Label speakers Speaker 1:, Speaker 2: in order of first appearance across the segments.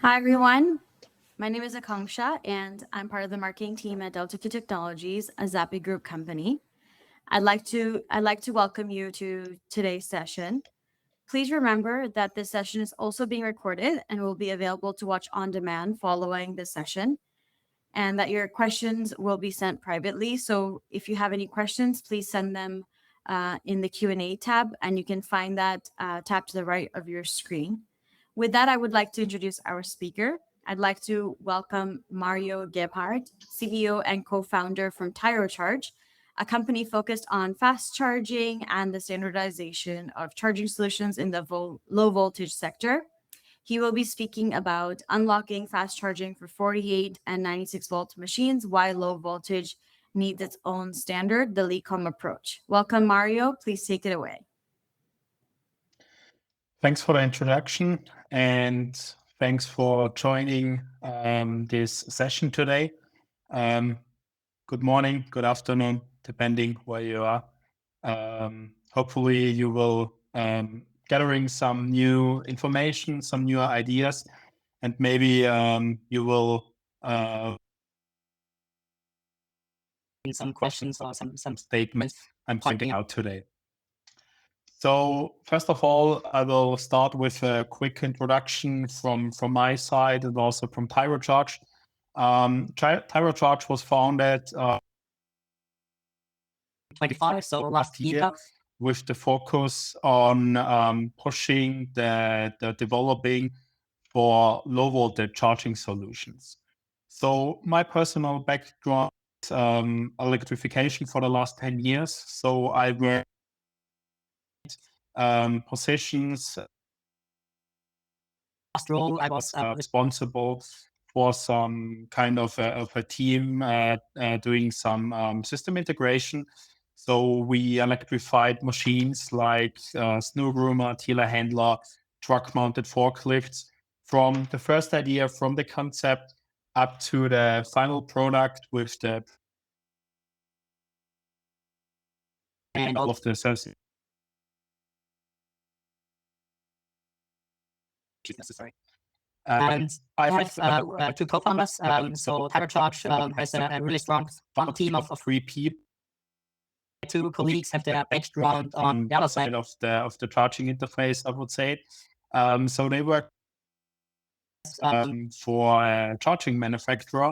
Speaker 1: Hi, everyone. My name is Akanksha, and I'm part of the marketing team at Delta Q Technologies, a Zappi Group company. I'd like to welcome you to today's session. Please remember that this session is also being recorded and will be available to watch on demand following this session, and that your questions will be sent privately. So if you have any questions, please send them in the Q&A tab, and you can find that tab to the right of your screen. With that, I would like to introduce our speaker. I'd like to welcome Mario Gebhardt, CEO and co-founder from TyroCharge, a company focused on fast charging and the standardization of charging solutions in the low voltage sector. He will be speaking about unlocking fast charging for 48 and 96 volt machines, why low voltage needs its own standard, the LiCom approach. Welcome, Mario. Please take it away.
Speaker 2: Thanks for the introduction, and thanks for joining this session today. Good morning, good afternoon, depending where you are. Hopefully you will gathering some new information, some new ideas, and maybe you will some questions or some statements I'm pointing out today. So first of all, I will start with a quick introduction from my side and also from TyroCharge. TyroCharge was founded 25, so last year, with the focus on pushing the developing for low voltage charging solutions. So my personal background is electrification for the last 10 years. So I worked positions. Last role, I was responsible for some kind of a team doing some system integration. So we electrified machines like snow groomer, telehandler, truck-mounted forklifts, from the first idea, from the concept, up to the final product with the and all of the associated necessary. And I have two co-founders. So TyroCharge has a really strong team of 3 people. Two colleagues have their background on the other side of the charging interface, I would say. So they work for a charging manufacturer.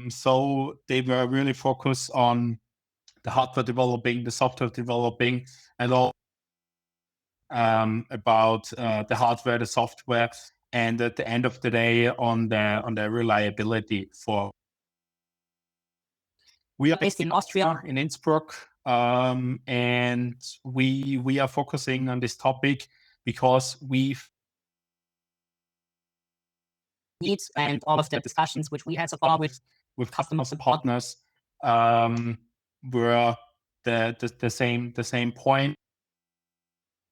Speaker 2: So they were really focused on the hardware developing, the software developing, and all about the hardware, the software, and at the end of the day on the reliability. We are based in Austria, in Innsbruck, and we are focusing on this topic because we've needs and all of the discussions which we had so far with customers and partners were the same point.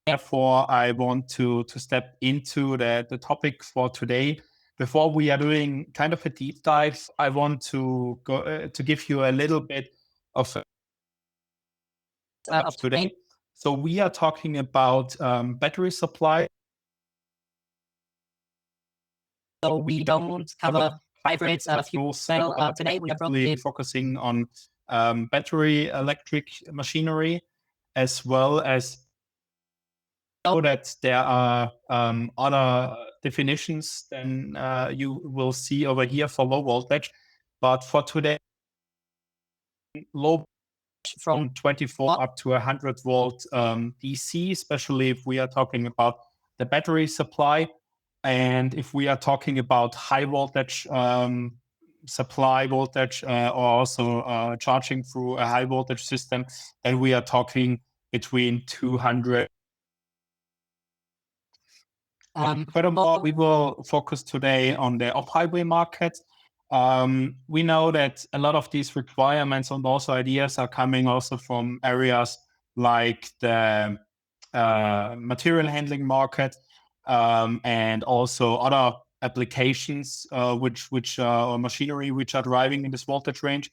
Speaker 2: Therefore, I want to step into the topic for today. Before we are doing kind of a deep dive, I want to go to give you a little bit of today. So we are talking about battery supply. So we don't cover hybrids, fuel cell today. We are probably focusing on battery electric machinery, as well as know that there are other definitions than you will see over here for low voltage. But for today, low voltage from 24 up to 100 volt DC, especially if we are talking about the battery supply. And if we are talking about high voltage supply voltage or also charging through a high voltage system, then we are talking between 200. Furthermore, we will focus today on the off-highway market. We know that a lot of these requirements and also ideas are coming also from areas like the material handling market and also other applications which or machinery which are driving in this voltage range.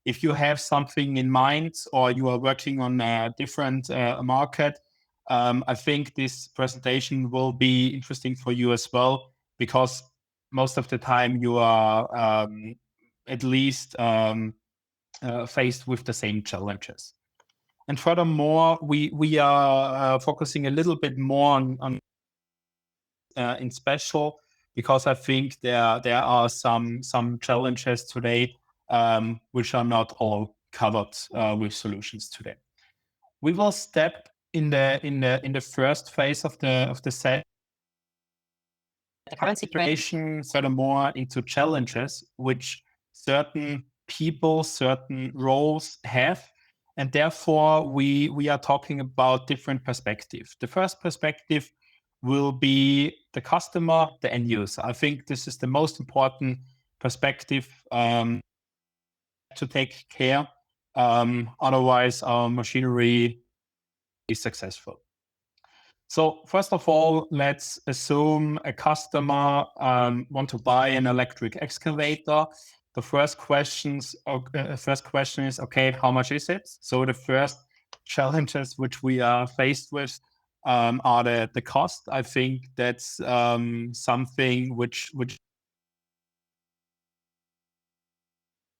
Speaker 2: If you have something in mind or you are working on a different market, I think this presentation will be interesting for you as well, because most of the time you are at least faced with the same challenges. And furthermore, we are focusing a little bit more on in special, because I think there are some challenges today which are not all covered with solutions today. We will step in the first phase of the set, the current situation, furthermore into challenges which certain people, certain roles have. And therefore, we are talking about different perspectives. The first perspective will be the customer, the end user. I think this is the most important perspective to take care. Otherwise, our machinery is successful. So first of all, let's assume a customer want to buy an electric excavator. The first question is, okay, how much is it? So the first challenges which we are faced with are the cost. I think that's something which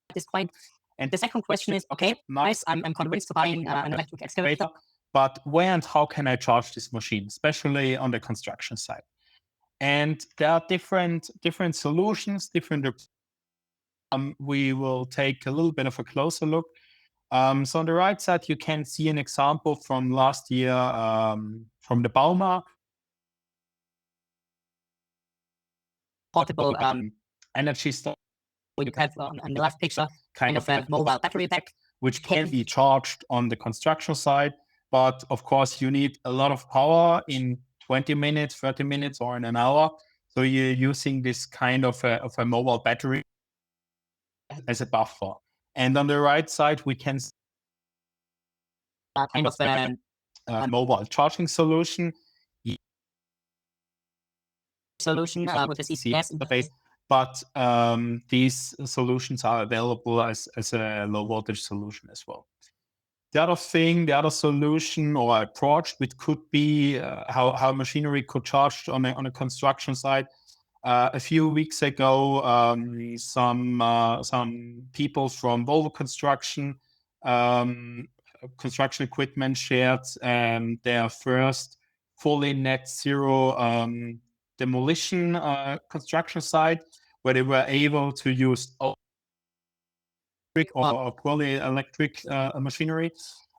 Speaker 2: at this point. And the second question is, okay, nice, I'm convinced to buying an electric excavator, but where and how can I charge this machine, especially on the construction side? And there are different solutions, we will take a little bit of a closer look. So on the right side, you can see an example from last year from the Bauma. Portable energy store. You have on the left picture kind of a mobile battery pack, which can be charged on the construction side. But of course, you need a lot of power in 20 minutes, 30 minutes, or in an hour. So you're using this kind of a mobile battery as a buffer. And on the right side, we can see kind of a mobile charging solution. With the CCS interface. But these solutions are available as a low voltage solution as well. The other solution or approach, which could be how machinery could charge on a construction site. A few weeks ago, some people from Volvo Construction Equipment shared their first fully net zero demolition construction site, where they were able to use electric or purely electric machinery.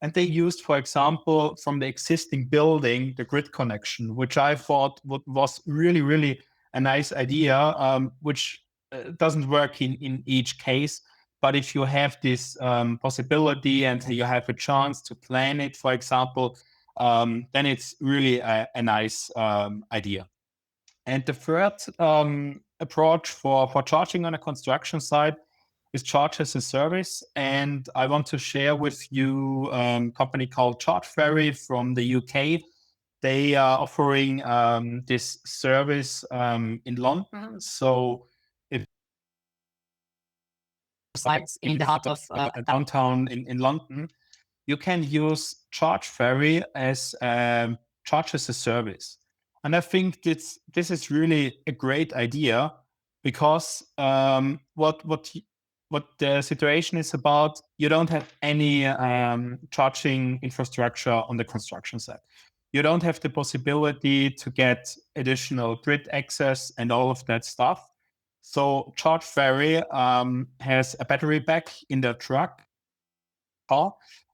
Speaker 2: And they used, for example, from the existing building, the grid connection, which I thought was really, really a nice idea, which doesn't work in each case. But if you have this possibility and you have a chance to plan it, for example, then it's really a nice idea. And the third approach for charging on a construction site is charge as a service. And I want to share with you a company called Charge Ferry from the UK. They are offering this service in London. So if sites in the heart of downtown in London, you can use Charge Ferry as charge as a service. And I think this is really a great idea, because what the situation is about, you don't have any charging infrastructure on the construction site. You don't have the possibility to get additional grid access and all of that stuff. So Charge Ferry has a battery pack in their truck,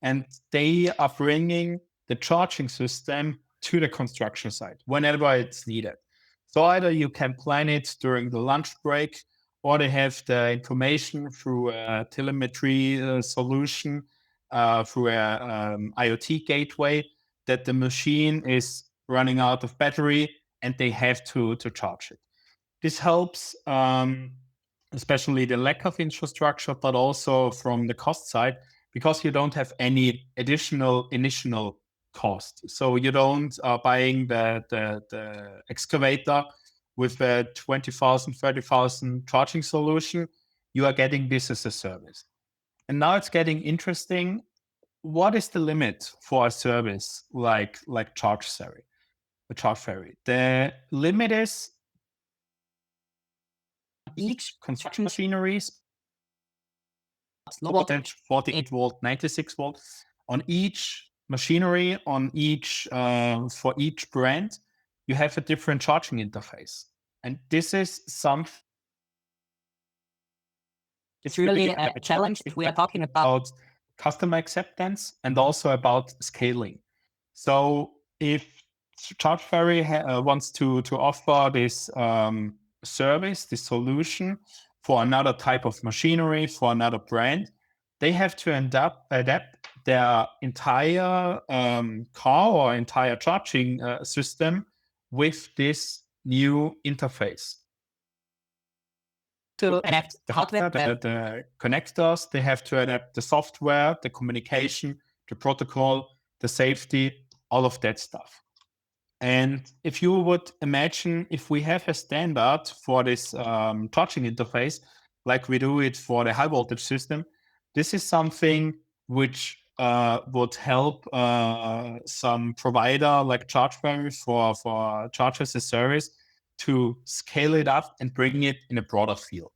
Speaker 2: and they are bringing the charging system to the construction site whenever it's needed. So either you can plan it during the lunch break, or they have the information through a telemetry solution, through a IoT gateway, that the machine is running out of battery and they have to charge it. This helps, especially the lack of infrastructure, but also from the cost side, because you don't have any additional initial cost. So you don't buying the excavator with a 20,000, 30,000 charging solution. You are getting this as a service. And now it's getting interesting. What is the limit for a service like Charge Ferry? The limit is each construction machineries, low voltage, 48 volt, 96 volt, on each machinery, for each brand, you have a different charging interface. And this is something, it's really a challenge if we are talking about customer acceptance and also about scaling. So if ChargeFerry wants to offer this service, this solution for another type of machinery, for another brand, they have to adapt their entire car or entire charging system with this new interface. To adapt the hardware, the connectors, they have to adapt the software, the communication, the protocol, the safety, all of that stuff. And if you would imagine, if we have a standard for this charging interface, like we do it for the high voltage system, this is something which would help some provider like ChargeFerry for charge as a service to scale it up and bring it in a broader field.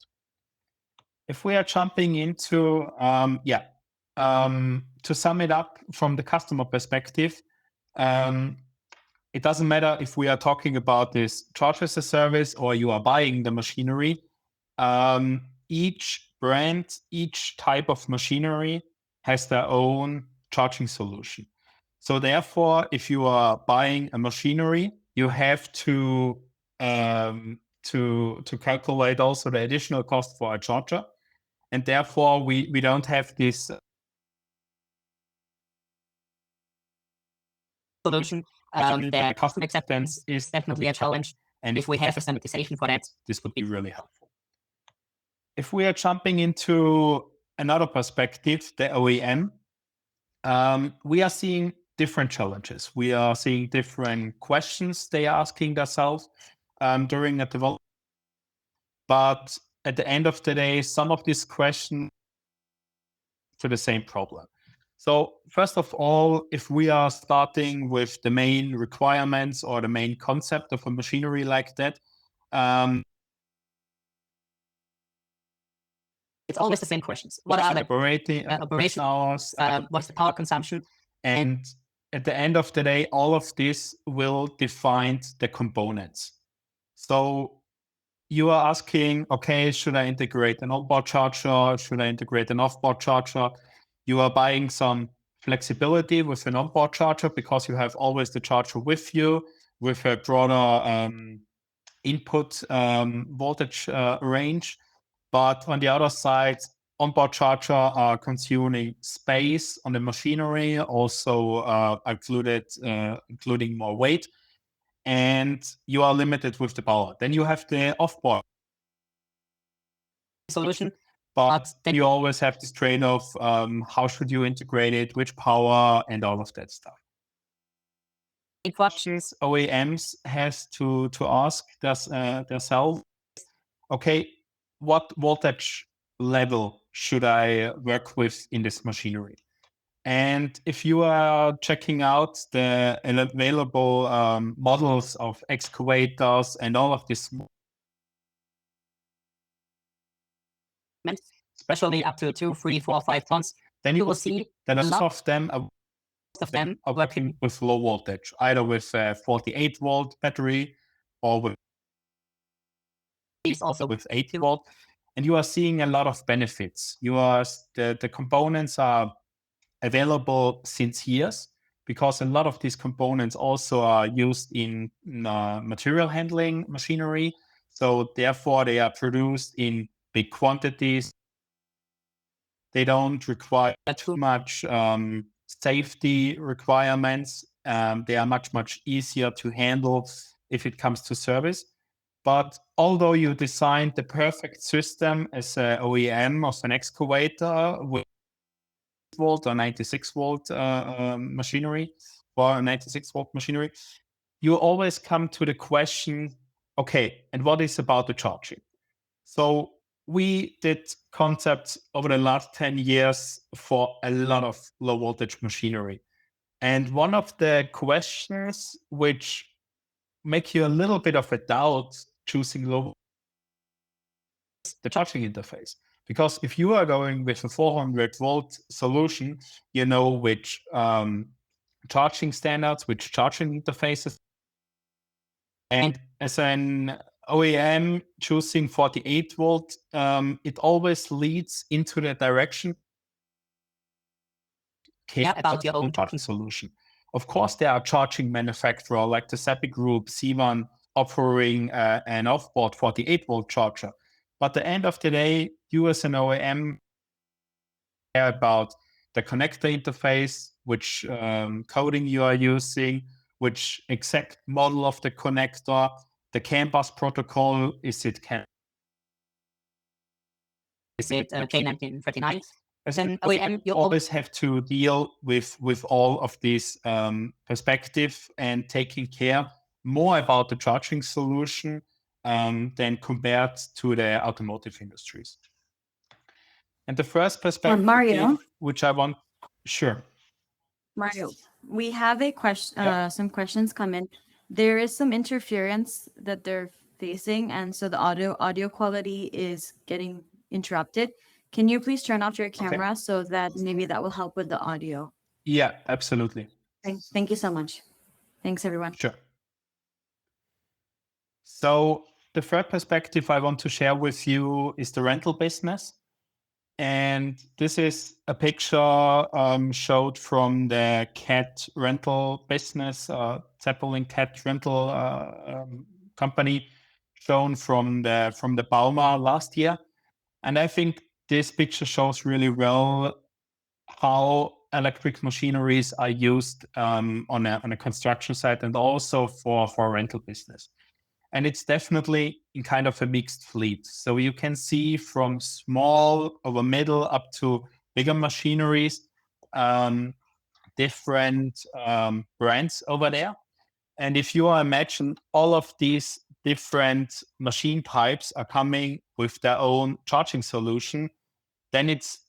Speaker 2: If we are jumping into, to sum it up from the customer perspective, it doesn't matter if we are talking about this charge as a service or you are buying the machinery. Each brand, each type of machinery has their own charging solution. So therefore, if you are buying a machinery, you have to calculate also the additional cost for a charger. And therefore, we don't have this solution. The customer acceptance is definitely a challenge. And if we have a standardization for that, this would be really helpful. If we are jumping into another perspective, the OEM, we are seeing different challenges. We are seeing different questions they are asking themselves during the development. But at the end of the day, some of these questions to the same problem. So first of all, if we are starting with the main requirements or the main concept of a machinery like that, it's always the same questions. What are the operation hours? What's the power consumption? And at the end of the day, all of this will define the components. So you are asking, okay, should I integrate an onboard charger? Should I integrate an offboard charger? You are buying some flexibility with an onboard charger because you have always the charger with you with a broader input voltage range. But on the other side, onboard charger are consuming space on the machinery, also including more weight, and you are limited with the power. Then you have the offboard solution, but then you always have this trade-off, how should you integrate it, which power, and all of that stuff. Questions OEMs has to ask themselves, okay, what voltage level should I work with in this machinery? And if you are checking out the available models of excavators and all of this, especially up to 2, 3, 4, 5 tons, then you will see that a lot of them are working with low voltage, either with a 48 volt battery or with also with 80 volt. And you are seeing a lot of benefits. The components are available since years because a lot of these components also are used in material handling machinery. So therefore, they are produced in big quantities. They don't require too much safety requirements. They are much, much easier to handle if it comes to service. But although you designed the perfect system as an OEM of an excavator with volt or 96 volt machinery or 96 volt machinery, you always come to the question, okay, and what is about the charging? So we did concepts over the last 10 years for a lot of low voltage machinery. And one of the questions which make you a little bit of a doubt choosing low the charging interface. Because if you are going with a 400-volt solution, you know which charging standards, which charging interfaces. And as an OEM choosing 48-volt, it always leads into the direction care about your own charging solution. Of course, there are charging manufacturers like the Zappi Group, C1, offering an off-board 48-volt charger. But at the end of the day, you as an OEM care about the connector interface, which coding you are using, which exact model of the connector, the CAN bus protocol, is it K1939? As an OEM, you always have to deal with all of these perspective and taking care more about the charging solution than compared to the automotive industries. And the first perspective,
Speaker 1: Mario,
Speaker 2: which I want, sure.
Speaker 1: Mario, we have a question. Some questions come in. There is some interference that they're facing, and so the audio quality is getting interrupted. Can you please turn off your camera so that maybe that will help with the audio?
Speaker 2: Yeah, absolutely.
Speaker 1: Thank you so much. Thanks, everyone.
Speaker 2: Sure. So the third perspective I want to share with you is the rental business. And this is a picture showed from the cat rental business, Zeppelin cat rental company, shown from the Bauma last year. And I think this picture shows really well how electric machineries are used on a construction site and also for rental business. And it's definitely in kind of a mixed fleet. So you can see from small over middle up to bigger machineries, different brands over there. And if you imagine all of these different machine types are coming with their own charging solution, then it's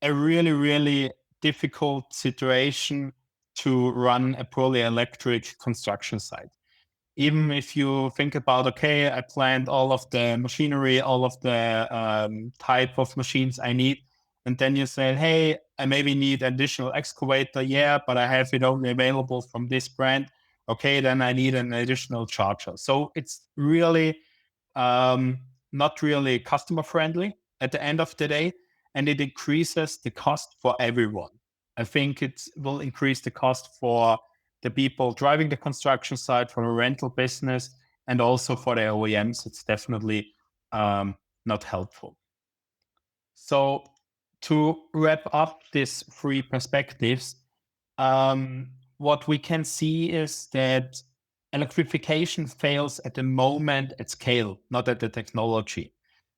Speaker 2: a really, really difficult situation to run a purely electric construction site. Even if you think about, okay, I planned all of the machinery, all of the type of machines I need, and then you say, hey, I maybe need additional excavator, yeah, but I have it only available from this brand. Okay, then I need an additional charger. So it's really not really customer friendly at the end of the day, and it increases the cost for everyone. I think it will increase the cost for the people driving the construction site, for the rental business, and also for the OEMs. It's definitely not helpful. So to wrap up these three perspectives, what we can see is that electrification fails at the moment at scale, not at the technology.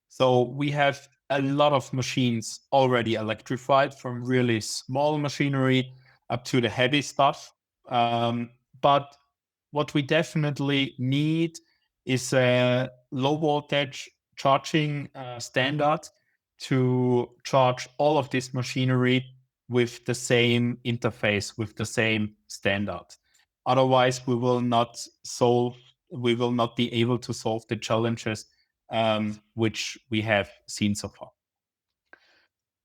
Speaker 2: So we have a lot of machines already electrified, from really small machinery up to the heavy stuff. But what we definitely need is a low voltage charging standard to charge all of this machinery with the same interface, with the same standard. Otherwise, we will not be able to solve the challenges which we have seen so far.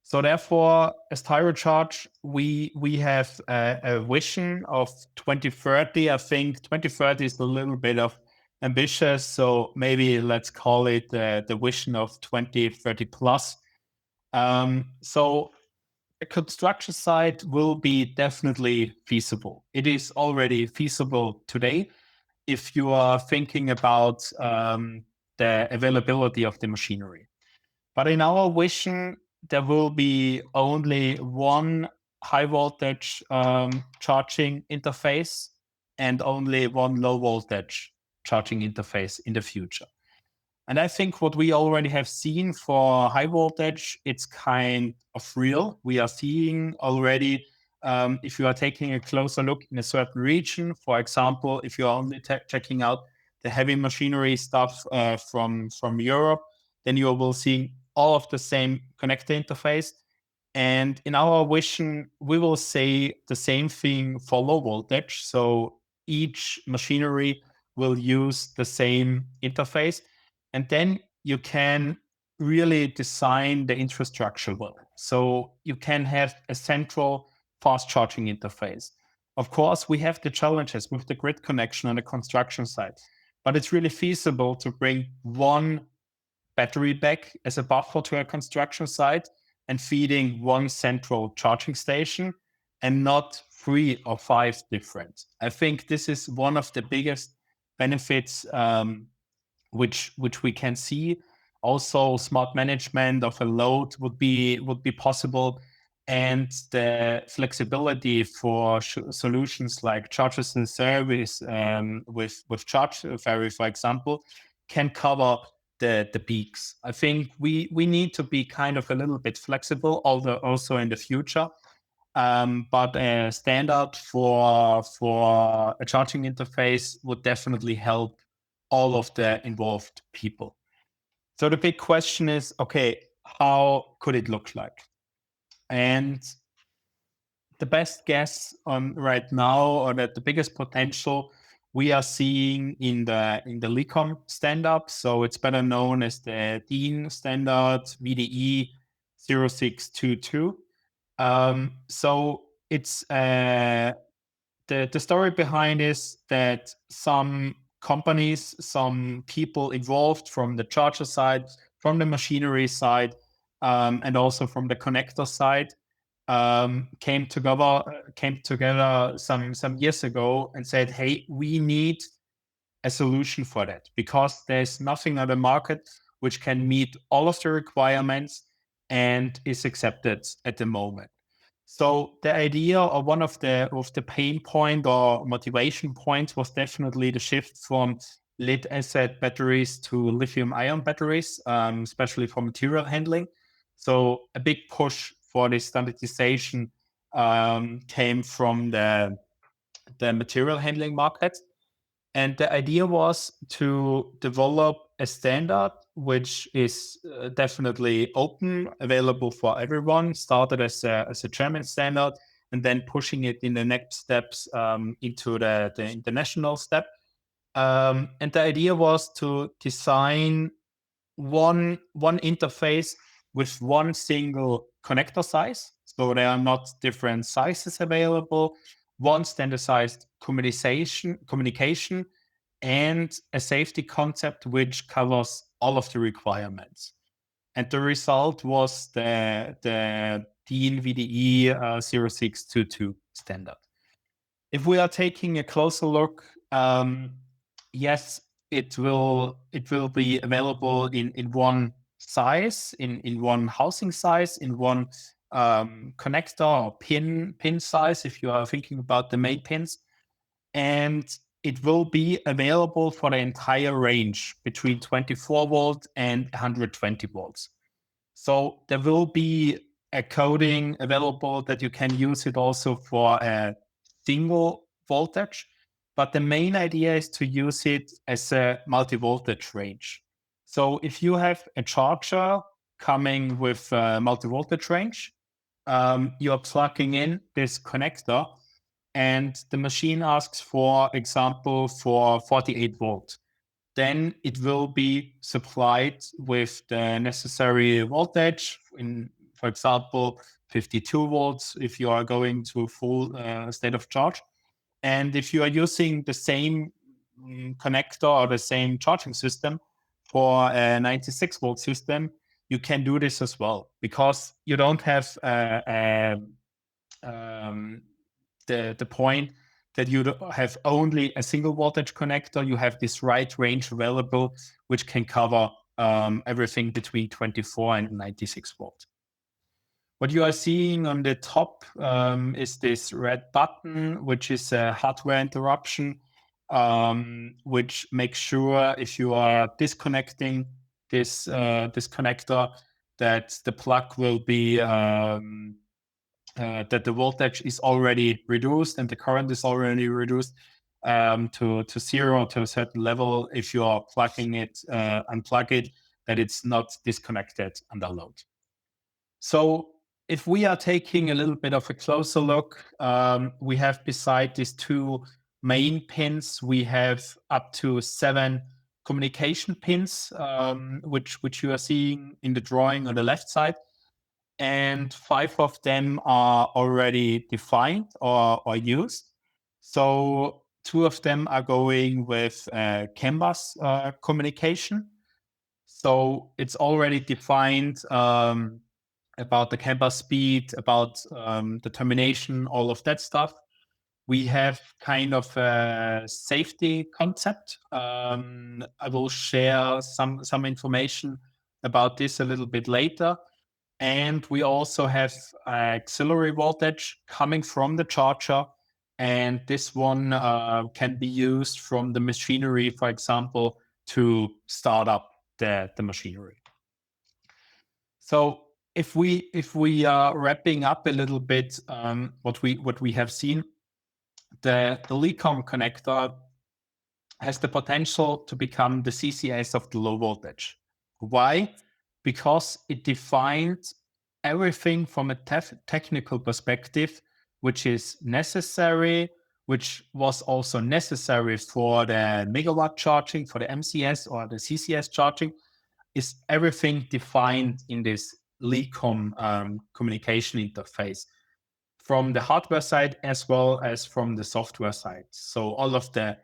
Speaker 2: So therefore, as TyroCharge, we have a vision of 2030. I think 2030 is a little bit of ambitious, so maybe let's call it the vision of 2030 plus. So a construction site will be definitely feasible. It is already feasible today if you are thinking about the availability of the machinery. But in our vision, there will be only one high voltage charging interface and only one low voltage charging interface in the future. And I think what we already have seen for high voltage, it's kind of real. We are seeing already, if you are taking a closer look in a certain region, for example, if you're only checking out the heavy machinery stuff from Europe, then you will see all of the same connector interface. And in our vision, we will say the same thing for low voltage. So each machinery will use the same interface. And then you can really design the infrastructure well. So you can have a central fast charging interface. Of course, we have the challenges with the grid connection on the construction site, but it's really feasible to bring one battery back as a buffer to a construction site and feeding one central charging station and not 3 or 5 different. I think this is one of the biggest benefits which we can see. Also, smart management of a load would be possible, and the flexibility for solutions like chargers and service with Charge Ferry, for example, can cover the peaks. I think we need to be kind of a little bit flexible, although also in the future. But a standard for a charging interface would definitely help all of the involved people. So the big question is, okay, how could it look like? And the best guess on right now, or that the biggest potential we are seeing in the LiCom standard. So it's better known as the DIN standard VDE 0622. So it's the story behind is that some companies, some people involved from the charger side, from the machinery side, and also from the connector side, came together some years ago and said, "Hey, we need a solution for that because there's nothing on the market which can meet all of the requirements and is accepted at the moment." So the idea, or one of the pain point or motivation points, was definitely the shift from lead acid batteries to lithium ion batteries, especially for material handling. So a big push for this standardization came from the material handling market. And the idea was to develop a standard which is definitely open, available for everyone, started as a German standard, and then pushing it in the next steps into the international step. And the idea was to design one interface with one single connector size. So there are not different sizes available, one standardized communication, and a safety concept which covers all of the requirements. And the result was the DIN VDE 0622 standard. If we are taking a closer look, yes, it will be available in one size, in one housing size, in one connector or pin size, if you are thinking about the main pins. And it will be available for the entire range between 24 volt and 120 volts. So there will be a coding available that you can use it also for a single voltage. But the main idea is to use it as a multi-voltage range. So if you have a charger coming with a multi-voltage range, you're plugging in this connector and the machine asks, for example, for 48 volt. Then it will be supplied with the necessary voltage in, for example, 52 volts if you are going to full state of charge. And if you are using the same connector or the same charging system for a 96 volt system, you can do this as well because you don't have the point that you have only a single voltage connector. You have this right range available, which can cover everything between 24 and 96 volt. What you are seeing on the top is this red button, which is a hardware interruption, which makes sure if you are disconnecting this connector, that the plug will be that the voltage is already reduced and the current is already reduced to zero, to a certain level. If you are plugging it, unplug it, that it's not disconnected under load. So if we are taking a little bit of a closer look, we have beside these two main pins, we have up to 7 communication pins, which you are seeing in the drawing on the left side, and 5 of them are already defined or used. So 2 of them are going with CAN-bus communication. So it's already defined about the CAN-bus speed, about the termination, all of that stuff. We have kind of a safety concept. I will share some information about this a little bit later. And we also have auxiliary voltage coming from the charger. And this one can be used from the machinery, for example, to start up the machinery. So if we are wrapping up a little bit what we have seen, the LiCom connector has the potential to become the CCS of the low voltage. Why? Because it defined everything from a technical perspective, which is necessary, which was also necessary for the megawatt charging, for the MCS or the CCS charging, is everything defined in this LiCom communication interface from the hardware side as well as from the software side. So all of the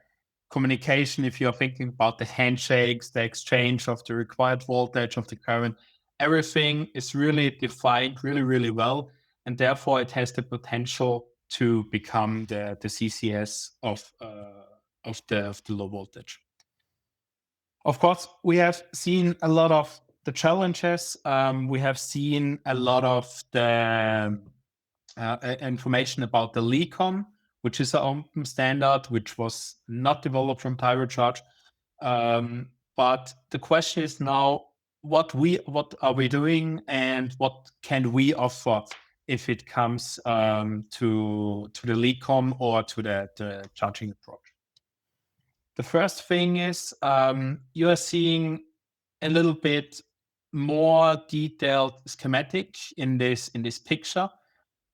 Speaker 2: communication, if you're thinking about the handshakes, the exchange of the required voltage of the current, everything is really defined really, really well. And therefore it has the potential to become the CCS of the low voltage. Of course, we have seen a lot of the challenges. We have seen a lot of the information about the LiCom, which is an open standard, which was not developed from TyroCharge. But the question is now, what are we doing, and what can we offer if it comes to the LiCom or to the charging approach? The first thing is you are seeing a little bit more detailed schematic in this picture.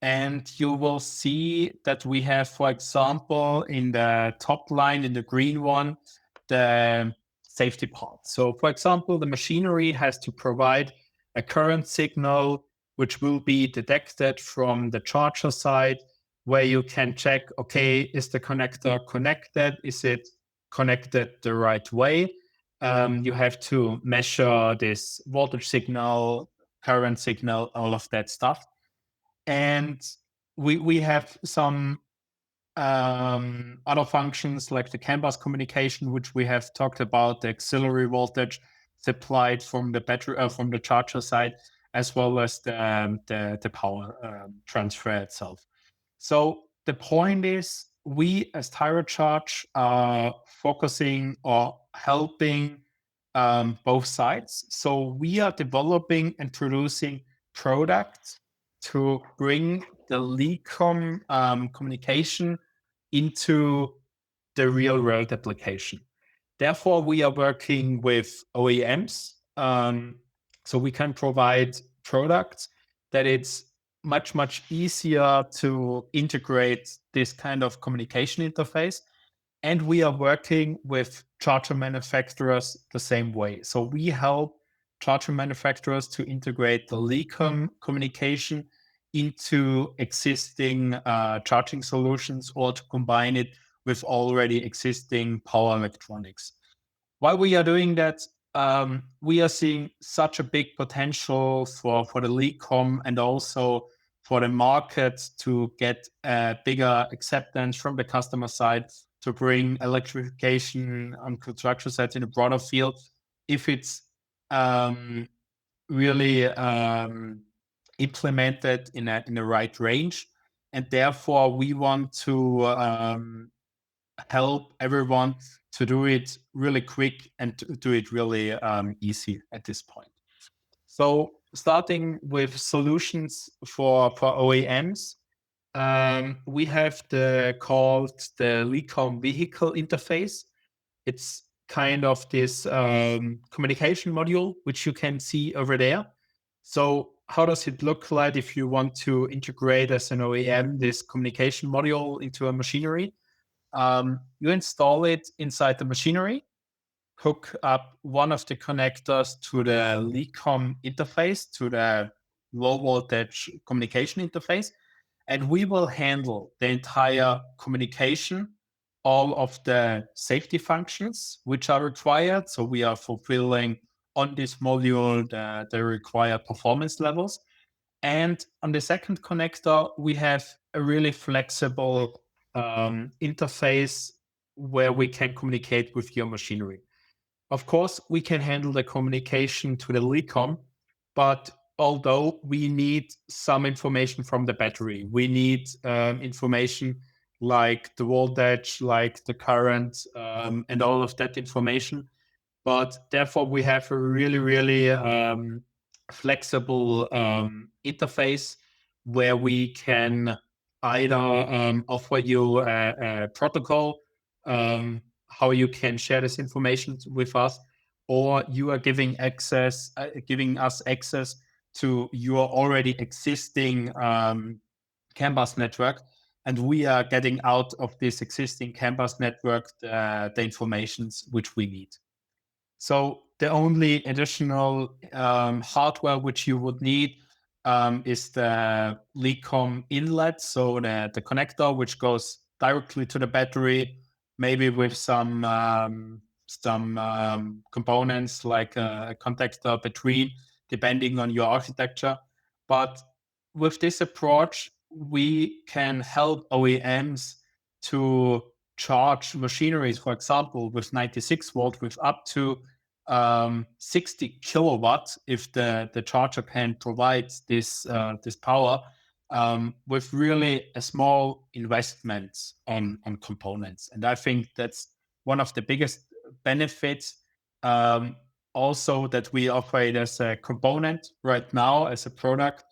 Speaker 2: And you will see that we have, for example, in the top line, in the green one, the safety part. So, for example, the machinery has to provide a current signal, which will be detected from the charger side, where you can check, okay, is the connector connected? Is it connected the right way? You have to measure this voltage signal, current signal, all of that stuff. And we have some other functions like the CAN-bus communication, which we have talked about, the auxiliary voltage supplied from the battery from the charger side, as well as the power transfer itself. So the point is, we as TyroCharge are focusing or helping both sides. So we are developing and producing products to bring the LiCom communication into the real world application. Therefore, we are working with OEMs. So we can provide products that it's much, much easier to integrate this kind of communication interface. And we are working with charger manufacturers the same way. So we help charger manufacturers to integrate the LiCom communication into existing charging solutions or to combine it with already existing power electronics. While we are doing that, we are seeing such a big potential for the LiCom and also for the market to get a bigger acceptance from the customer side to bring electrification on construction sites in a broader field if it's really implemented in the right range. And therefore, we want to help everyone to do it really quick and to do it really easy at this point. So starting with solutions for OEMs, we have called the LiCom vehicle interface. It's kind of this communication module, which you can see over there. So how does it look like if you want to integrate as an OEM this communication module into a machinery? You install it inside the machinery. hook up one of the connectors to the LiCom interface, to the low voltage communication interface, and we will handle the entire communication, all of the safety functions which are required. So we are fulfilling on this module the required performance levels. And on the second connector, we have a really flexible interface where we can communicate with your machinery. Of course, we can handle the communication to the LiCom, but although we need some information from the battery, we need information like the voltage, like the current, and all of that information. But therefore, we have a really, really flexible interface where we can either offer you a protocol, how you can share this information with us, or you are giving us access to your already existing CAN bus network, and we are getting out of this existing CAN bus network the informations which we need. So the only additional hardware which you would need is the LiCom inlet, so the connector which goes directly to the battery, maybe with some components like a contactor between, depending on your architecture. But with this approach, we can help OEMs to charge machineries, for example, with 96 volt, with up to 60 kilowatts, if the charger can provide this power, with really a small investment on components. And I think that's one of the biggest benefits. Also, that we offer it as a component right now, as a product,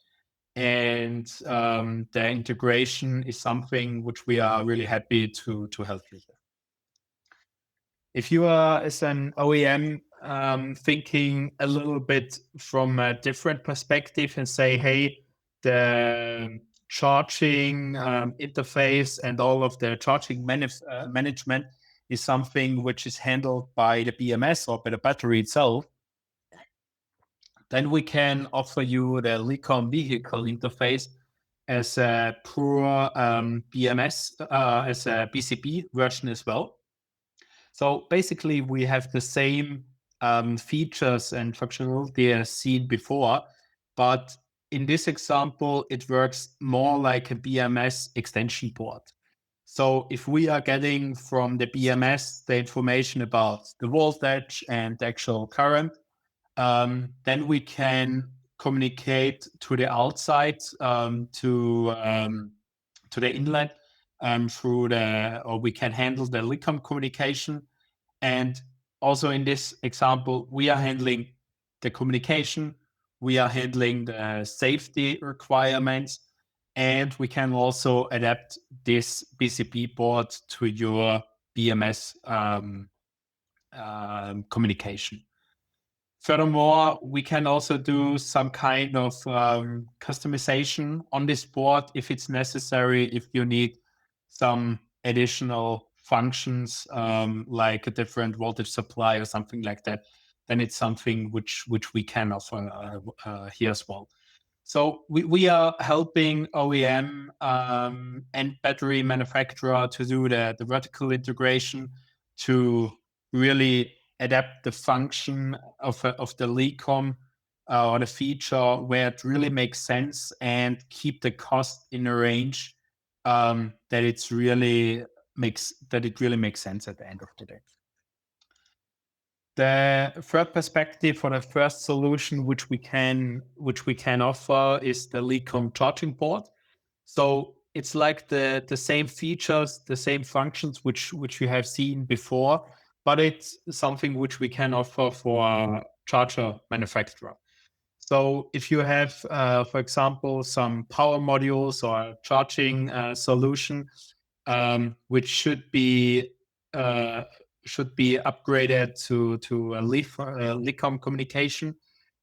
Speaker 2: and the integration is something which we are really happy to help you with. If you are, as an OEM, thinking a little bit from a different perspective and say, hey, the charging interface and all of the charging management is something which is handled by the BMS or by the battery itself, then we can offer you the LiCom vehicle interface as a pure BMS, as a BCB version as well. So basically, we have the same features and functionality as seen before, but in this example, it works more like a BMS extension board. So if we are getting from the BMS the information about the voltage and the actual current, then we can communicate to the outside, to the inlet, or we can handle the LiCom communication. And also in this example, we are handling the communication, we are handling the safety requirements, and we can also adapt this BCB board to your BMS communication. Furthermore, we can also do some kind of customization on this board if it's necessary, if you need some additional functions, like a different voltage supply or something like that, then it's something which we can offer here as well. So we are helping OEM and battery manufacturer to do the vertical integration, to really adapt the function of the LiCom or the feature where it really makes sense, and keep the cost in a range that it really makes sense at the end of the day. The third perspective, for the first solution which we can offer, is the LiCom charging board. So it's like the same features, the same functions which you have seen before, but it's something which we can offer for a charger manufacturer. So if you have, for example, some power modules or a charging solution, which should be upgraded to a LiCom communication,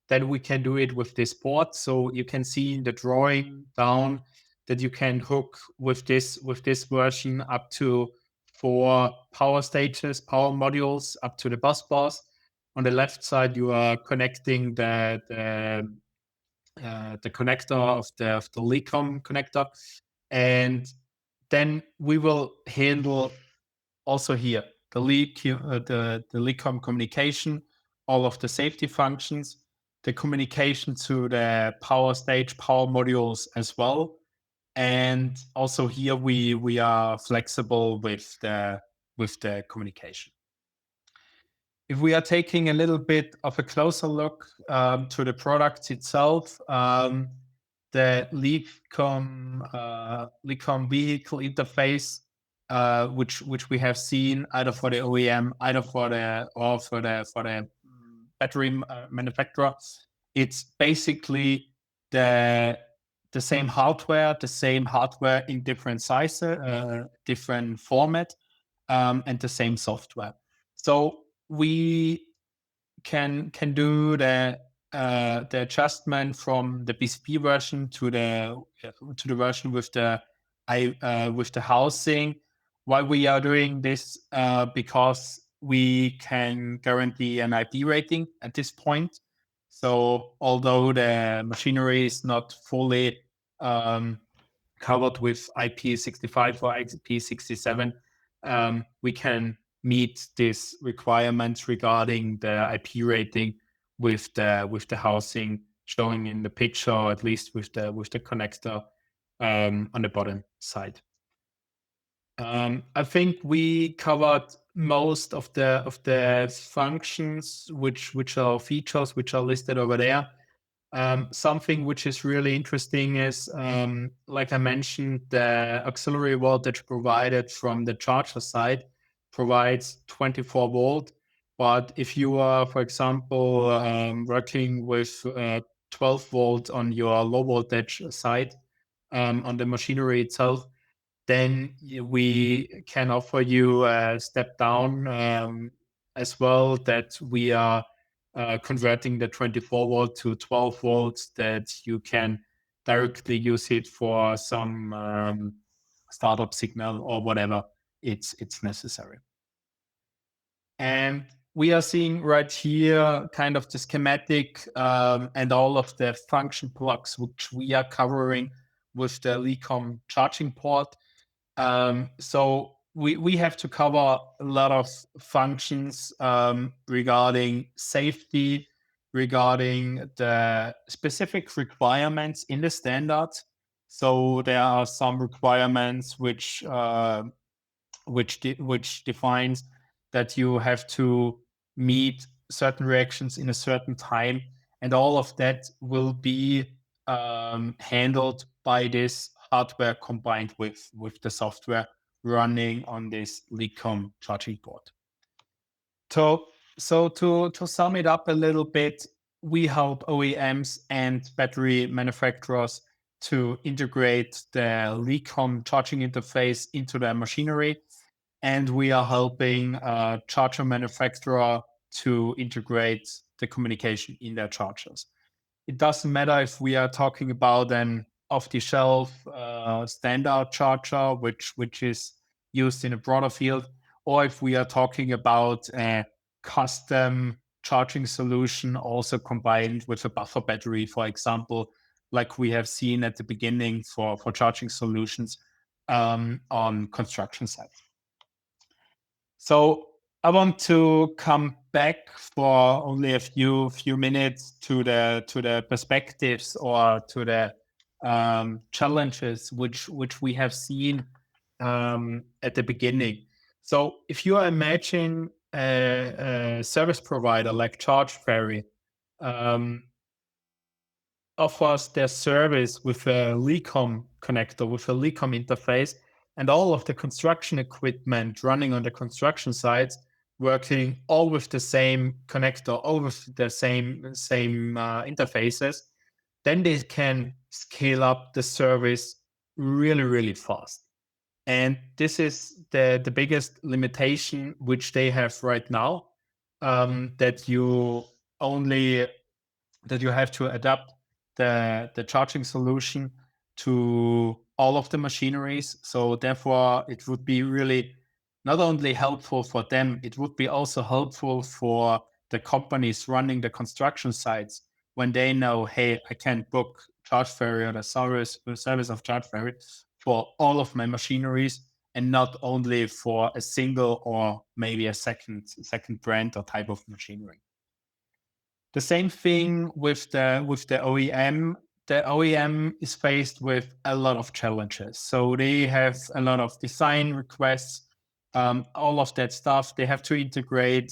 Speaker 2: then we can do it with this board. So you can see in the drawing down that you can hook with this version up to 4 power stages, power modules up to the bus bars. On the left side, you are connecting the connector of the LiCom connector, and then we will handle also here the LiCom communication, all of the safety functions, the communication to the power stage, power modules as well, and also here we are flexible with the communication. If we are taking a little bit of a closer look to the product itself, the LiCom vehicle interface, which we have seen either for the OEM, either for the battery manufacturer, it's basically the same hardware, in different sizes, different format, and the same software. So we can do the adjustment from the BCP version to the version with the housing. Why we are doing this? Because we can guarantee an IP rating at this point. So although the machinery is not fully covered with IP65 or IP67, we can meet these requirements regarding the IP rating with the housing showing in the picture, or at least with the connector on the bottom side. I think we covered most of the functions which are features which are listed over there. Something which is really interesting is, like I mentioned, the auxiliary voltage provided from the charger side provides 24 volt. But if you are, for example, working with 12 volt on your low voltage side on the machinery itself, then we can offer you a step down as well, that we are converting the 24 volt to 12 volts, that you can directly use it for some startup signal or whatever it's necessary. And we are seeing right here kind of the schematic and all of the function blocks which we are covering with the LiCom charging port. So we have to cover a lot of functions regarding safety, regarding the specific requirements in the standard. So there are some requirements which defines that you have to meet certain reactions in a certain time, and all of that will be handled by this hardware combined with the software running on this LiCom charging port. So to sum it up a little bit, we help OEMs and battery manufacturers to integrate the LiCom charging interface into their machinery, and we are helping charger manufacturer to integrate the communication in their chargers. It doesn't matter if we are talking about an off-the-shelf standard charger, which is used in a broader field, or if we are talking about a custom charging solution also combined with a buffer battery, for example, like we have seen at the beginning for charging solutions on construction sites. So I want to come back for only a few minutes to the perspectives or to the challenges which we have seen at the beginning. So if you are imagining a service provider like ChargeFerry, offers their service with a LiCom connector, with a LiCom interface, and all of the construction equipment running on the construction sites working all with the same connector, all with the same interfaces, then they can scale up the service really, really fast. And this is the biggest limitation which they have right now, that you have to adapt the charging solution to all of the machineries. So therefore, it would be really not only helpful for them, it would be also helpful for the companies running the construction sites when they know, hey, I can book Charge Ferry or the service of Charge Ferry for all of my machineries and not only for a single or maybe a second brand or type of machinery. The same thing with the OEM. The OEM is faced with a lot of challenges. So they have a lot of design requests, all of that stuff. They have to integrate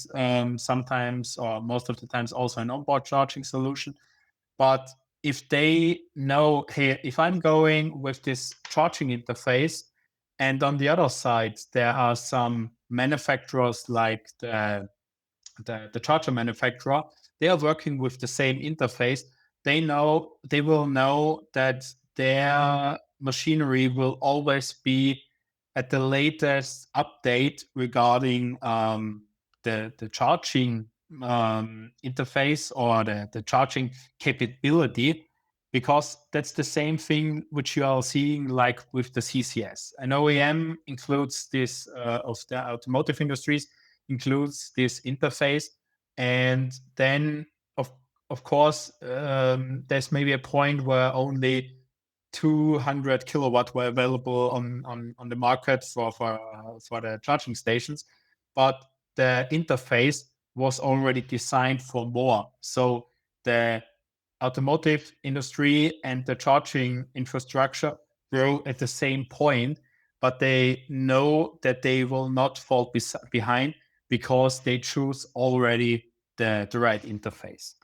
Speaker 2: sometimes or most of the times also an onboard charging solution. But if they know, hey, if I'm going with this charging interface, and on the other side there are some manufacturers like the charger manufacturer, they are working with the same interface. They will know that their machinery will always be at the latest update regarding the charging interface or the charging capability, because that's the same thing which you are seeing like with the CCS. An OEM includes this of the automotive industries includes this interface, and then of course there's maybe a point where only 200 kilowatt were available on the market for the charging stations, but the interface was already designed for more. So the automotive industry and the charging infrastructure grow at the same point, but they know that they will not fall behind because they choose already the right interface.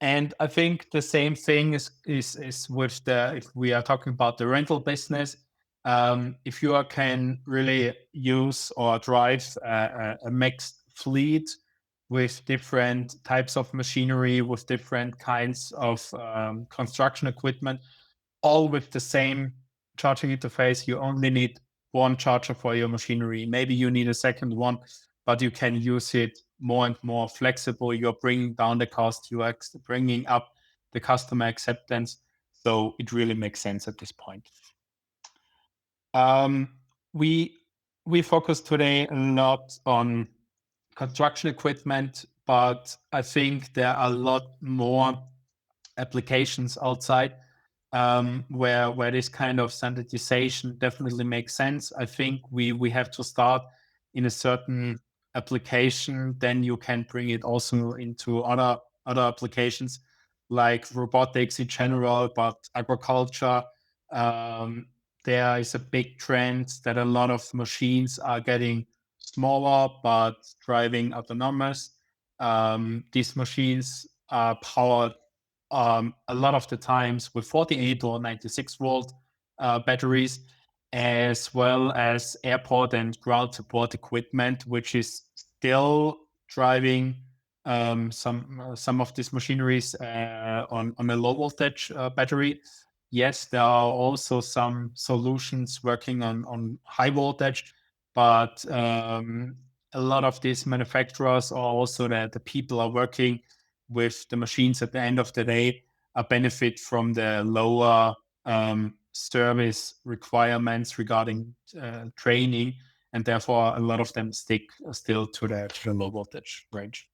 Speaker 2: And I think the same thing is with if we are talking about the rental business. If you can really use or drive a mixed fleet with different types of machinery, with different kinds of construction equipment, all with the same charging interface, you only need one charger for your machinery. Maybe you need a second one, but you can use it more and more flexible. You're bringing down the cost, you are bringing up the customer acceptance. So it really makes sense at this point. Um, we we focus today a lot on construction equipment, but I think there are a lot more applications outside where this kind of standardization definitely makes sense. I think we have to start in a certain application, then you can bring it also into other applications like robotics in general, but agriculture. Um, there is a big trend that a lot of machines are getting smaller but driving autonomous. These machines are powered a lot of the times with 48 or 96 volt batteries, as well as airport and ground support equipment, which is still driving some of these machineries on a low voltage battery. Yes, there are also some solutions working on high voltage, but a lot of these manufacturers or also the people are working with the machines at the end of the day benefit from the lower service requirements regarding training, and therefore a lot of them stick still to the low voltage range.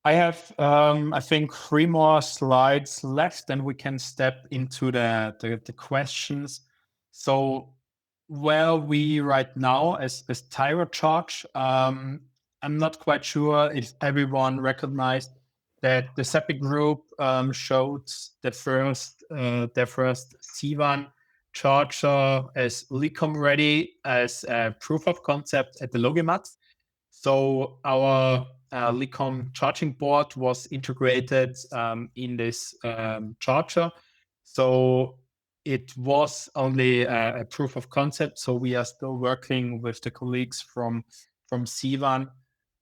Speaker 2: I have, I think, 3 more slides left, and we can step into the questions. So where we right now as TyroCharge, I'm not quite sure if everyone recognized that the Seppi Group showed their first C1 charger as LiCom ready as a proof of concept at the Logimat. So our LiCom charging board was integrated in this charger. So it was only a proof of concept. So we are still working with the colleagues from C1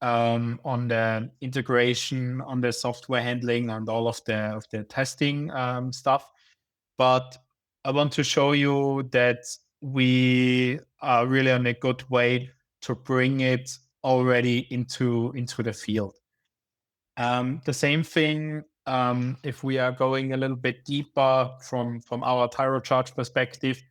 Speaker 2: on the integration, on the software handling, and all of the testing stuff. But I want to show you that we are really on a good way to bring it already into the field. The same thing, if we are going a little bit deeper from our TyroCharge perspective,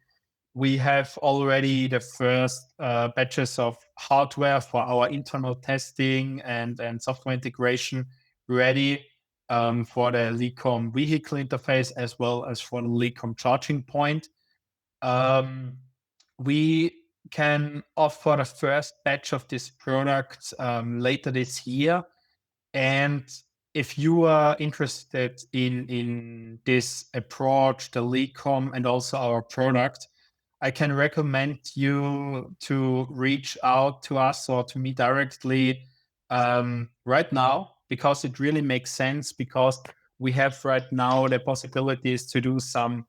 Speaker 2: we have already the first batches of hardware for our internal testing and software integration ready for the LiCom vehicle interface as well as for the LiCom charging point. We can offer the first batch of this product later this year. And if you are interested in this approach, the LiCom, and also our product, I can recommend you to reach out to us or to me directly right now, because it really makes sense, because we have right now the possibilities to do some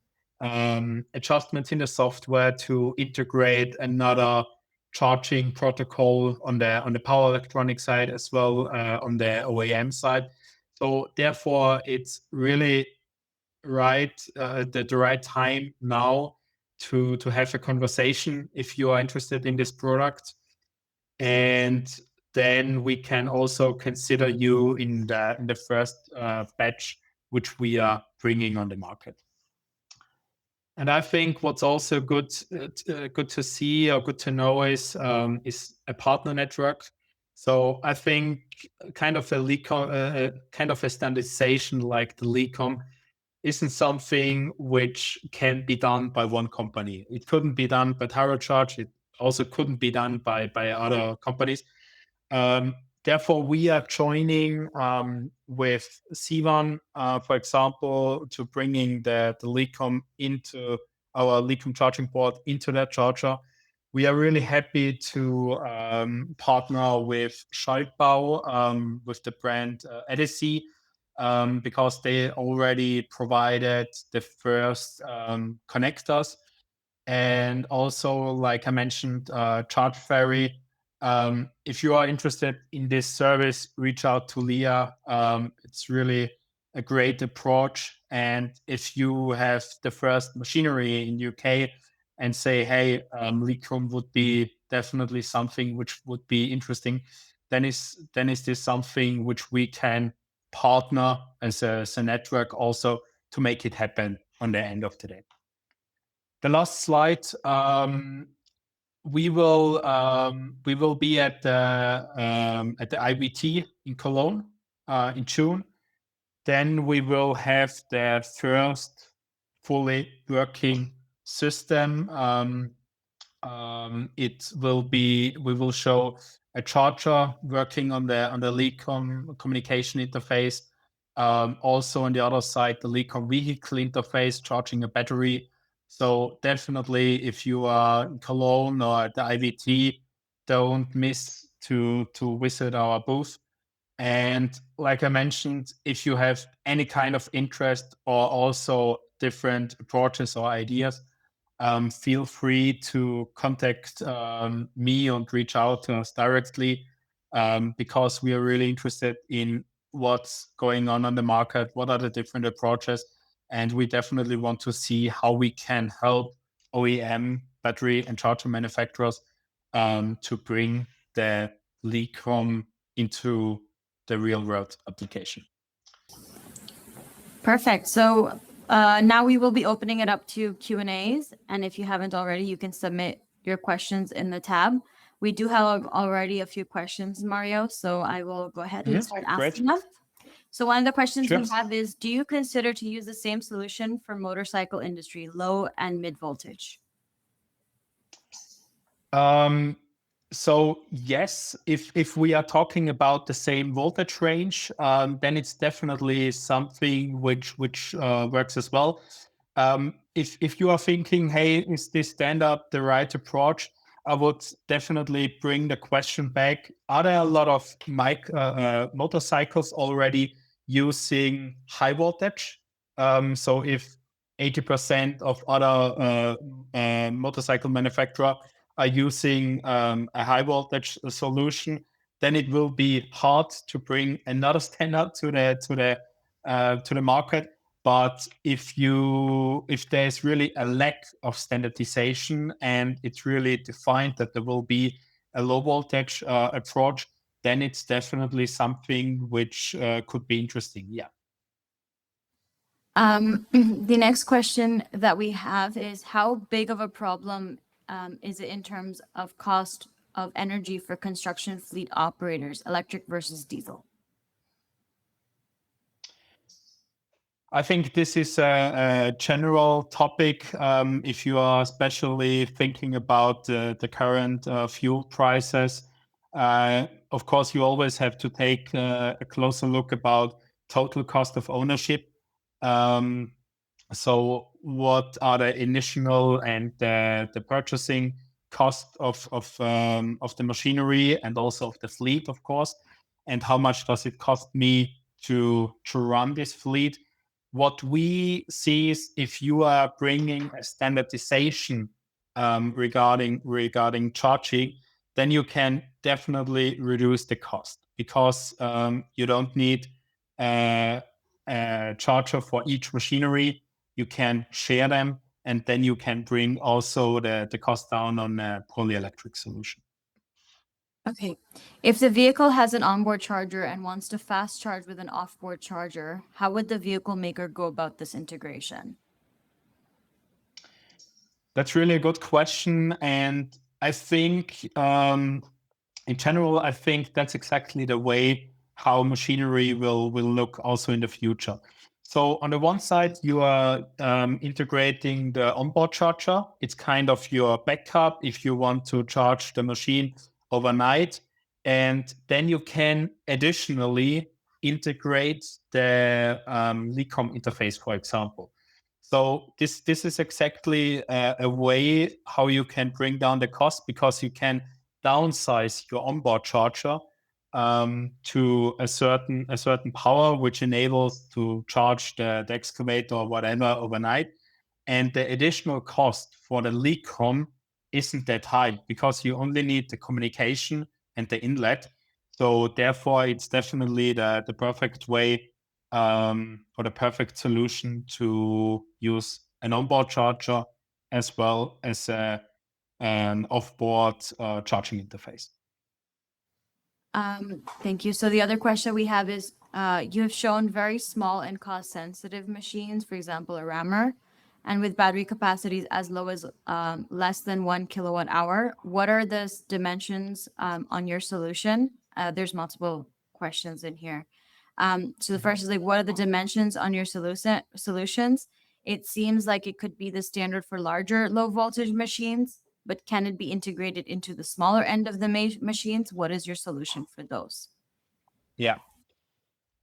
Speaker 2: adjustments in the software to integrate another charging protocol on the power electronic side as well on the OEM side. So therefore, it's really right the right time now to have a conversation if you are interested in this product, and then we can also consider you in the first batch which we are bringing on the market. And I think what's also good to see or good to know is a partner network. So I think kind of a LiCom, kind of a standardization like the LiCom isn't something which can be done by one company. It couldn't be done by TyroCharge. It also couldn't be done by other companies. Therefore, we are joining with C1, for example, to bringing the LiCom into our LiCom charging port into that charger. We are really happy to partner with Schaltbau, with the brand Edisi, because they already provided the first connectors. And also, like I mentioned, Charge Ferry. If you are interested in this service, reach out to Leah. It's really a great approach. And if you have the first machinery in UK and say, hey, LiCom would be definitely something which would be interesting, then is this something which we can partner as a network also to make it happen on the end of the day. The last slide. We will be at the IBT in Cologne in June. Then we will have the first fully working system. We will show a charger working on the LiCom communication interface. Also on the other side, the LiCom vehicle interface charging a battery. So definitely, if you are in Cologne or at the IVT, don't miss to visit our booth. And like I mentioned, if you have any kind of interest or also different approaches or ideas, feel free to contact me and reach out to us directly, because we are really interested in what's going on the market, what are the different approaches, and we definitely want to see how we can help OEM battery and charger manufacturers to bring the LiCom into the real world application.
Speaker 1: Perfect. So now we will be opening it up to Q&As. And if you haven't already, you can submit your questions in the tab. We do have already a few questions, Mario. So I will go ahead and start asking them. So one of the questions we have is, do you consider to use the same solution for motorcycle industry, low and mid voltage?
Speaker 2: So yes, if we are talking about the same voltage range, then it's definitely something which works as well. If you are thinking, hey, is this standard the right approach? I would definitely bring the question back. Are there a lot of motorcycles already using high voltage? So if 80% of other motorcycle manufacturer are using a high voltage solution, then it will be hard to bring another standard to the market. But if there's really a lack of standardization and it's really defined that there will be a low voltage approach, then it's definitely something which could be interesting. Yeah.
Speaker 1: The next question that we have is how big of a problem is it in terms of cost of energy for construction fleet operators, electric versus diesel?
Speaker 2: I think this is a general topic. If you are especially thinking about the current fuel prices, of course, you always have to take a closer look about total cost of ownership. Um, so, what are the initial and the purchasing cost of the machinery and also of the fleet, of course, and how much does it cost me to run this fleet? What we see is if you are bringing a standardization regarding charging, then you can definitely reduce the cost because you don't need a, a charger for each machinery. You can share them, and then you can bring also the cost down on a fully electric solution.
Speaker 1: Okay. If the vehicle has an onboard charger and wants to fast charge with an offboard charger, how would the vehicle maker go about this integration?
Speaker 2: That's really a good question. And I think, in general, I think that's exactly the way how machinery will look also in the future. So on the one side, you are integrating the onboard charger. It's kind of your backup if you want to charge the machine overnight. And then you can additionally integrate the LiCom interface, for example. So this is exactly a way how you can bring down the cost because you can downsize your onboard charger to a certain power, which enables to charge the excavator or whatever overnight. And the additional cost for the LiCom isn't that high because you only need the communication and the inlet. So therefore, it's definitely the perfect way or the perfect solution to use an onboard charger as well as an offboard charging interface.
Speaker 1: Thank you. So the other question we have is, you have shown very small and cost-sensitive machines, for example, a rammer, and with battery capacities as low as less than 1 kWh. What are the dimensions on your solution? There's multiple questions in here. So the first is like, what are the dimensions on your solutions? It seems like it could be the standard for larger low voltage machines, but can it be integrated into the smaller end of the machines? What is your solution for those?
Speaker 2: Yeah,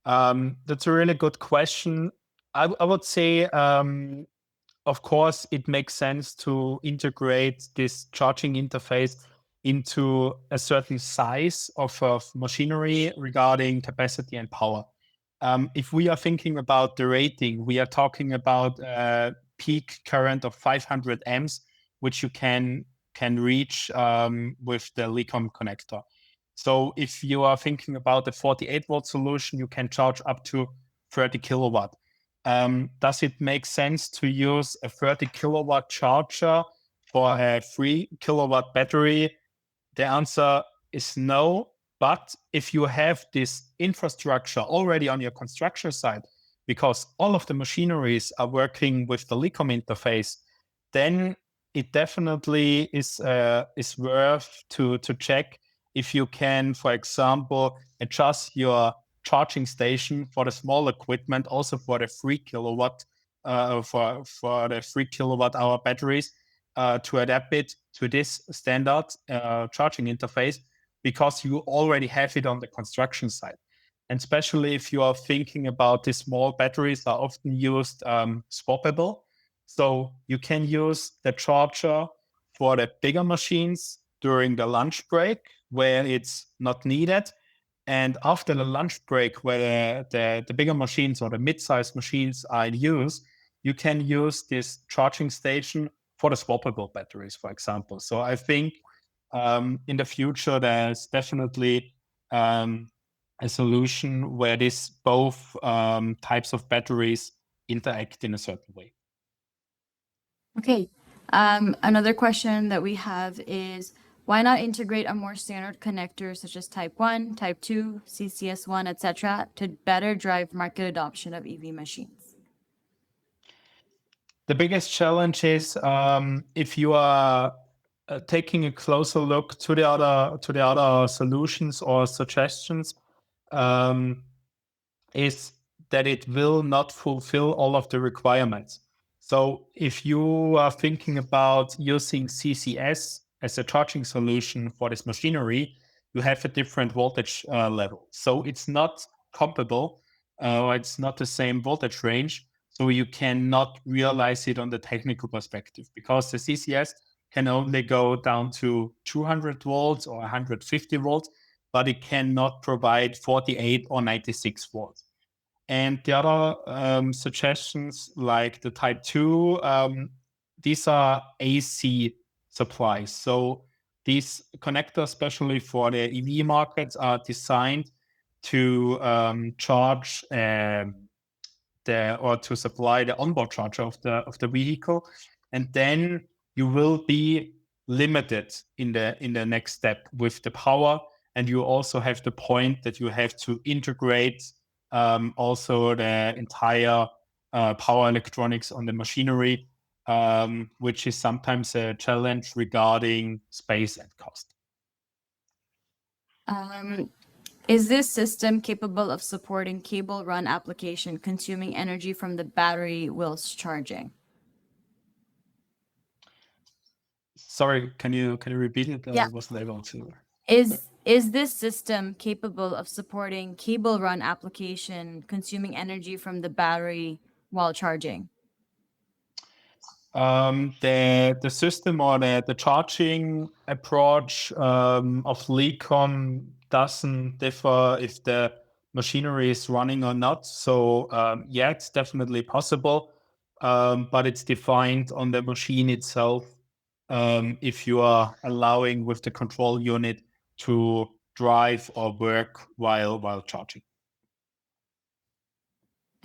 Speaker 2: that's a really good question. I would say, of course, it makes sense to integrate this charging interface into a certain size of machinery regarding capacity and power. If we are thinking about the rating, we are talking about a peak current of 500 amps, which you can reach with the LiCom connector. So if you are thinking about a 48-volt solution, you can charge up to 30 kilowatt. Does it make sense to use a 30 kilowatt charger for a 3 kilowatt battery? The answer is no. But if you have this infrastructure already on your construction site, because all of the machineries are working with the LiCom interface, then it definitely is worth to check if you can, for example, adjust your charging station for the small equipment, also for the 3 kilowatt for the 3 kilowatt hour batteries, to adapt it to this standard charging interface because you already have it on the construction site. And especially if you are thinking about these small batteries are often used swappable. So you can use the charger for the bigger machines during the lunch break where it's not needed. And after the lunch break, where the bigger machines or the mid-sized machines are in use, you can use this charging station for the swappable batteries, for example. So I think in the future, there's definitely a solution where these both types of batteries interact in a certain way.
Speaker 1: Okay. Another question that we have is, why not integrate a more standard connector such as Type 1, Type 2, CCS1, etc., to better drive market adoption of EV machines?
Speaker 2: The biggest challenge is if you are taking a closer look to the other solutions or suggestions, um, is that it will not fulfill all of the requirements. So if you are thinking about using CCS as a charging solution for this machinery, you have a different voltage level. So it's not comparable, it's not the same voltage range. So you cannot realize it on the technical perspective because the CCS can only go down to 200 volts or 150 volts, but it cannot provide 48 or 96 volts. And the other suggestions, like the Type 2, these are AC supplies. So these connectors, especially for the EV markets, are designed to charge or to supply the onboard charger of the vehicle, and then you will be limited in the next step with the power, and you also have the point that you have to integrate also the entire power electronics on the machinery, which is sometimes a challenge regarding space and cost.
Speaker 1: Is this system capable of supporting cable run application consuming energy from the battery whilst charging?
Speaker 2: Sorry, can you repeat it? I
Speaker 1: Yeah.
Speaker 2: wasn't able to.
Speaker 1: Is this system capable of supporting cable run application consuming energy from the battery while charging?
Speaker 2: The system or the charging approach of LiCom doesn't differ if the machinery is running or not. So yeah, it's definitely possible, but it's defined on the machine itself. If you are allowing with the control unit to drive or work while charging.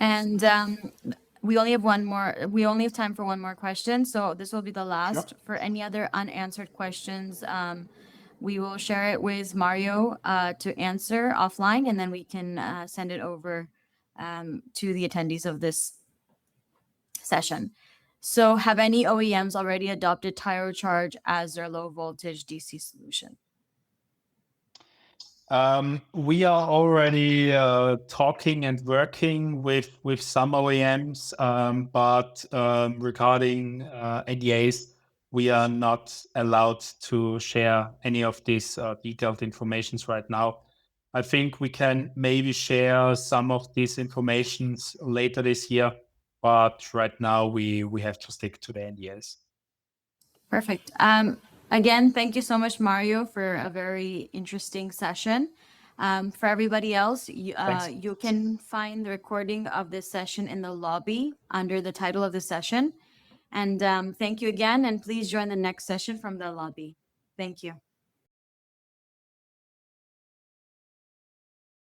Speaker 1: And we only have one more. We only have time for one more question, so this will be the last.
Speaker 2: Sure.
Speaker 1: For any other unanswered questions, we will share it with Mario to answer offline, and then we can send it over to the attendees of this session. So, have any OEMs already adopted Charge as their low voltage DC solution?
Speaker 2: We are already talking and working with some OEMs, but regarding NDAs, we are not allowed to share any of these detailed informations right now. I think we can maybe share some of these informations later this year, but right now we have to stick to the NDAs.
Speaker 1: Perfect. Again, thank you so much, Mario, for a very interesting session. For everybody else, you can find the recording of this session in the lobby under the title of the session. And thank you again, and please join the next session from the lobby. Thank you.